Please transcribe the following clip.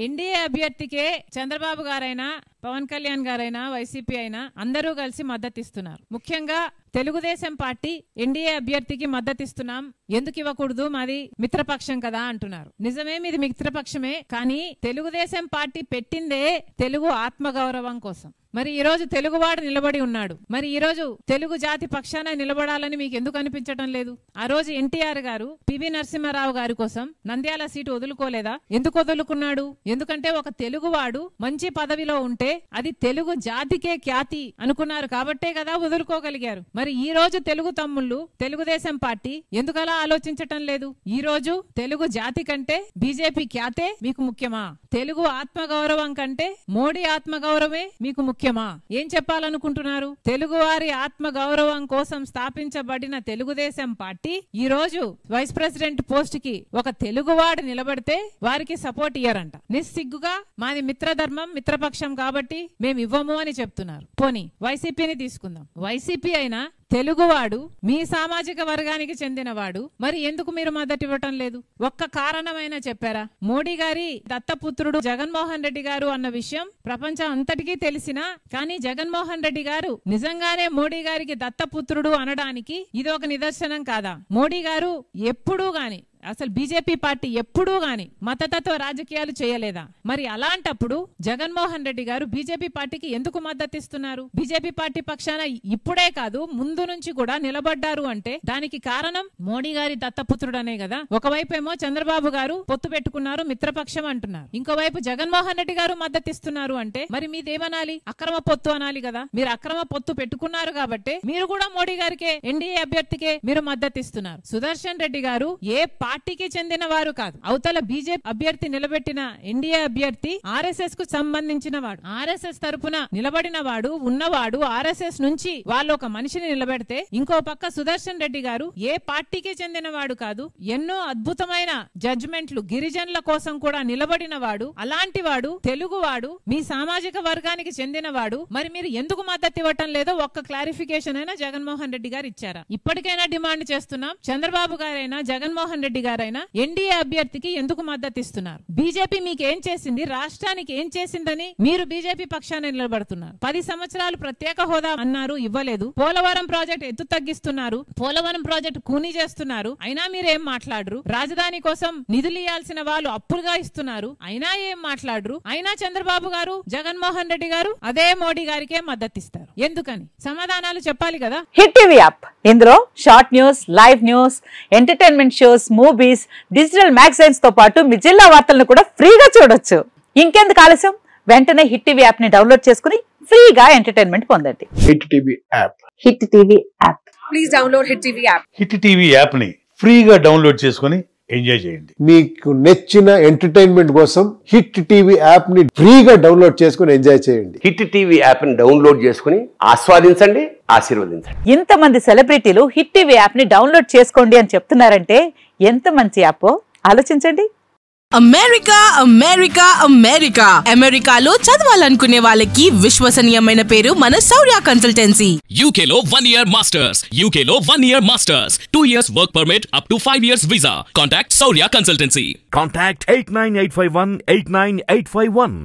NDA అభ్యర్థికే Chandrababu గారైనా పవన్ కళ్యాణ్ గారైనా YCP అయినా అందరూ కలిసి మద్దతిస్తున్నారు. ముఖ్యంగా తెలుగుదేశం పార్టీ ఎన్డీఏ అభ్యర్థికి మద్దతిస్తున్నాం, ఎందుకు ఇవ్వకూడదు, మాది మిత్రపక్షం కదా అంటున్నారు. నిజమే, మీది మిత్రపక్షమే, కానీ తెలుగుదేశం పార్టీ పెట్టిందే తెలుగు ఆత్మగౌరవం కోసం. మరి ఈ రోజు తెలుగువాడు నిలబడి ఉన్నాడు. మరి ఈ రోజు తెలుగు జాతి పక్షాన నిలబడాలని మీకు ఎందుకు అనిపించడం లేదు? ఆ రోజు ఎన్టీఆర్ గారు పివి నరసింహారావు గారి కోసం నంద్యాల సీటు వదులుకోలేదా? ఎందుకు వదులుకున్నాడు? ఎందుకంటే ఒక తెలుగువాడు మంచి పదవిలో ఉంటే అది తెలుగు జాతికే ఖ్యాతి అనుకున్నారు కాబట్టే కదా వదులుకోగలిగారు. మరి ఈ రోజు తెలుగు తమ్ముళ్ళు తెలుగుదేశం పార్టీ ఎందుకలా ఆలోచించటం లేదు? ఈ రోజు తెలుగు జాతి కంటే బీజేపీ ఖ్యాతే మీకు ముఖ్యమా? తెలుగు ఆత్మగౌరవం కంటే మోడీ ఆత్మగౌరవమే మీకు ముఖ్యమా? ఏం చెప్పాలనుకుంటున్నారు? తెలుగువారి ఆత్మగౌరవం కోసం స్థాపించబడిన తెలుగుదేశం పార్టీ ఈ రోజు వైస్ ప్రెసిడెంట్ పోస్ట్ కి ఒక తెలుగువాడు నిలబడితే వారికి సపోర్ట్ ఇయ్యరంట. నిస్సిగ్గుగా మాది మిత్రధర్మం, మిత్రపక్షం కాబట్టి మేము ఇవ్వము అని చెప్తున్నారు. పోనీ వైసీపీని తీసుకుందాం. వైసీపీ అయినా తెలుగువాడు మీ సామాజిక వర్గానికి చెందినవాడు, మరి ఎందుకు మీరు మద్దతు ఇవ్వటం లేదు? ఒక్క కారణమైనా చెప్పారా? మోడీ గారి దత్తపుత్రుడు జగన్మోహన్ రెడ్డి గారు అన్న విషయం ప్రపంచం అంతటికీ తెలిసినా, కానీ జగన్మోహన్ రెడ్డి గారు నిజంగానే మోడీ గారికి దత్తపుత్రుడు అనడానికి ఇది ఒక నిదర్శనం కాదా? మోడీ గారు ఎప్పుడూ గాని, అసలు బీజేపీ పార్టీ ఎప్పుడూ గాని మతతత్వ రాజకీయాలు చేయలేదా? మరి అలాంటప్పుడు జగన్మోహన్ రెడ్డి గారు బీజేపీ పార్టీకి ఎందుకు మద్దతిస్తున్నారు? బీజేపీ పార్టీ పక్షాన ఇప్పుడే కాదు ముందు నుంచి కూడా నిలబడ్డారు అంటే దానికి కారణం మోడీ గారి దత్తపుత్రుడనే కదా. ఒకవైపేమో చంద్రబాబు గారు పొత్తు పెట్టుకున్నారు, మిత్రపక్షం అంటున్నారు. ఇంకోవైపు జగన్మోహన్ రెడ్డి గారు మద్దతిస్తున్నారు అంటే మరి మీదేమనాలి? అక్రమ పొత్తు అనాలి కదా. మీరు అక్రమ పొత్తు పెట్టుకున్నారు కాబట్టి మీరు కూడా మోడీ గారికే, ఎన్డీఏ అభ్యర్థికే మీరు మద్దతిస్తున్నారు. సుదర్శన్ రెడ్డి గారు ఏ పార్టీకి చెందిన వారు కాదు. అవతల బీజేపీ అభ్యర్థి నిలబెట్టిన ఎన్డీఏ అభ్యర్థి ఆర్ఎస్ఎస్ కు సంబంధించిన వాడు, ఆర్ఎస్ఎస్ తరపున నిలబడిన వాడు, ఉన్నవాడు. ఆర్ఎస్ఎస్ నుంచి వాళ్ళు ఒక మనిషిని నిలబెడితే ఇంకో పక్క సుదర్శన్ రెడ్డి గారు ఏ పార్టీకి చెందిన వాడు కాదు. ఎన్నో అద్భుతమైన జడ్జిమెంట్లు గిరిజనుల కోసం కూడా నిలబడిన వాడు. అలాంటి వాడు తెలుగువాడు, మీ సామాజిక వర్గానికి చెందిన వాడు. మరి మీరు ఎందుకు మద్దతు ఇవ్వటం లేదో ఒక్క క్లారిఫికేషన్ అయినా జగన్మోహన్ రెడ్డి గారు ఇచ్చారా? ఇప్పటికైనా డిమాండ్ చేస్తున్నాం. చంద్రబాబు గారైనా జగన్మోహన్ రెడ్డి గారైనా ఎన్డీఏ అభ్యర్థికి ఎందుకు మద్దతు ఇస్తున్నారు? బీజేపీ మీకు ఏం చేసింది, రాష్ట్రానికి ఏం చేసిందని మీరు బీజేపీ పక్షాన నిలబడుతున్నారు. 10 సంవత్సరాలు ప్రత్యేక హోదా అన్నారు, ఇవ్వలేదు. పోలవరం ప్రాజెక్ట్ ఎత్తు తగ్గిస్తున్నారు, పోలవరం ప్రాజెక్ట్ కూనీ చేస్తున్నారు, అయినా మీరేం మాట్లాడరు. రాజధాని కోసం నిధులు ఇవ్వాల్సిన వాళ్ళు అప్పులుగా ఇస్తున్నారు, అయినా ఏం మాట్లాడరు. అయినా చంద్రబాబు గారు, జగన్మోహన్ రెడ్డి గారు అదే మోడీ గారికే మద్దతు ఇస్తారు. ఎందుకని? సమాధానాలు చెప్పాలి కదా. హిట్ టీవీ యాప్, ఇందులో short news, live news, entertainment shows, movies, digital magazines తో పాటు మీ జిల్లా వార్తలను కూడా ఫ్రీగా చూడొచ్చు. ఇంకెందుకు ఆలస్యం, వెంటనే హిట్ టీవీ యాప్ ని డౌన్లోడ్ చేసుకుని ఫ్రీగా ఎంటర్టైన్మెంట్ పొందండి. Hit TV app, hit TV app, please download hit TV app. Hit TV app ని ఫ్రీగా డౌన్లోడ్ చేసుకుని ఎంజాయ్ చేయండి. మీకు నచ్చిన ఎంటర్టైన్మెంట్ కోసం హిట్ టీవీ యాప్ ని ఫ్రీగా డౌన్లోడ్ చేసుకుని ఎంజాయ్ చేయండి. హిట్ టీవీ యాప్ ని డౌన్లోడ్ చేసుకుని ఆస్వాదించండి, ఆశీర్వదించండి. ఇంతమంది సెలబ్రిటీలు హిట్ టీవీ యాప్ ని డౌన్లోడ్ చేసుకోండి అని చెప్తున్నారంటే ఎంత మంచి యాప్ ఆలోచించండి. అమెరికా అమెరికా అమెరికా అమెరికాలో చదవాలనుకునే వాళ్ళకి విశ్వసనీయమైన పేరు మన శౌర్య కన్సల్టెన్సీ. UK లో 1 year masters, UK లో 1 year masters, 2 years work permit up to 5 years visa. Contact Shaurya Consultancy. Contact 89851 89851.